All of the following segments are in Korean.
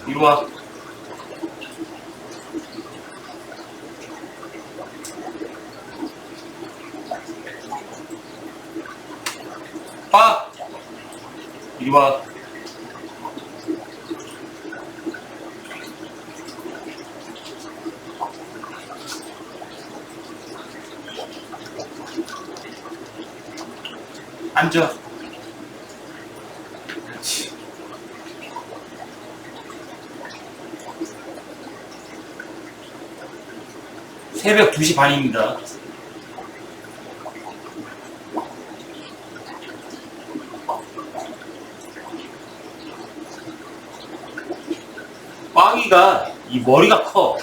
이리와. 빠! 이리와. 앉아. 그렇지. 새벽 2시 반입니다. 빵이가 이 머리가 커.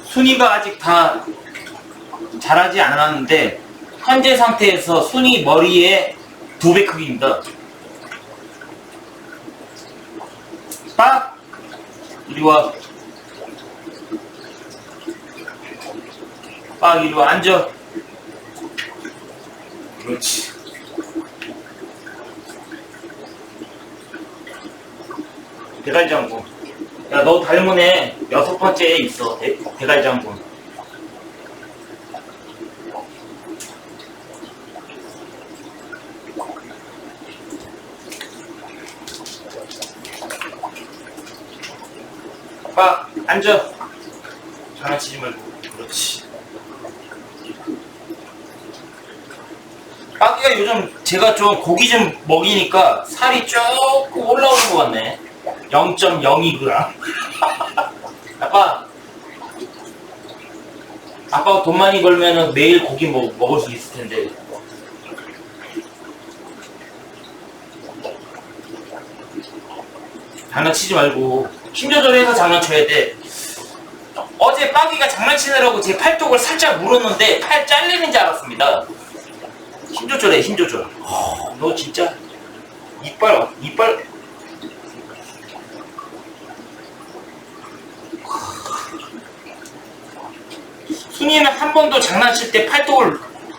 순이가 아직 다 자라지 않았는데 현재 상태에서 순이 머리의 2배 크기입니다. 빡! 이리와. 빡, 이리와. 앉아. 그렇지. 대갈장군. 야, 너 닮은 애 6번째에 있어. 대갈장군. 빠, 앉아. 장난치지 말고. 그렇지. 빠기가 요즘 제가 좀 고기 좀 먹이니까 살이 조금 올라오는 것 같네. 0.02g. 아빠가 돈 많이 벌면은 매일 고기 먹을 수 있을 텐데. 장난치지 말고 힘 조절해서 장난쳐야 돼. 어제 빠기가 장난치느라고 제 팔뚝을 살짝 물었는데 팔 잘리는 줄 알았습니다. 힘 조절해, 힘 조절. 너 진짜 이빨 순이는 한 번도 장난칠 때 팔뚝을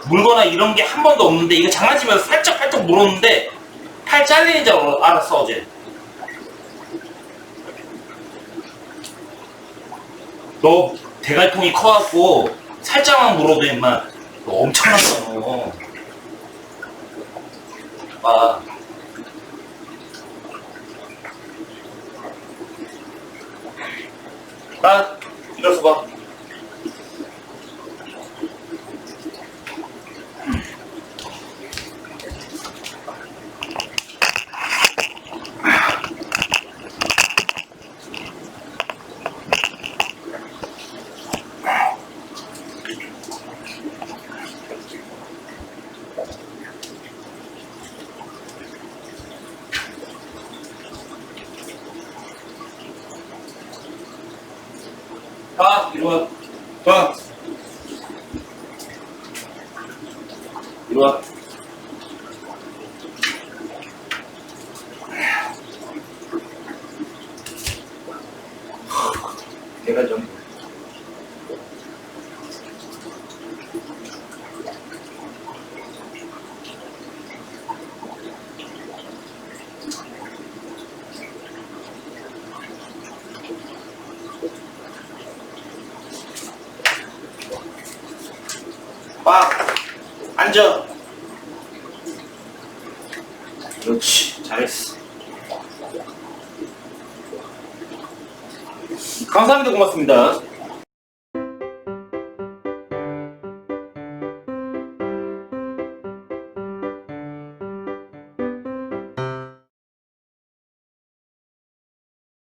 물거나 이런 게 한 번도 없는데 이거 장난치면서 살짝 팔뚝 물었는데 팔 잘리는 줄 알았어 어제. 너 대갈통이 커갖고 살짝만 물어도 임마 너 엄청났어 너. 아. 나 일어서 봐. 봐, 이리 와. 봐. 이리 와. 내가 좀. 빡! 앉아! 그렇지, 잘했어. 감사합니다, 고맙습니다.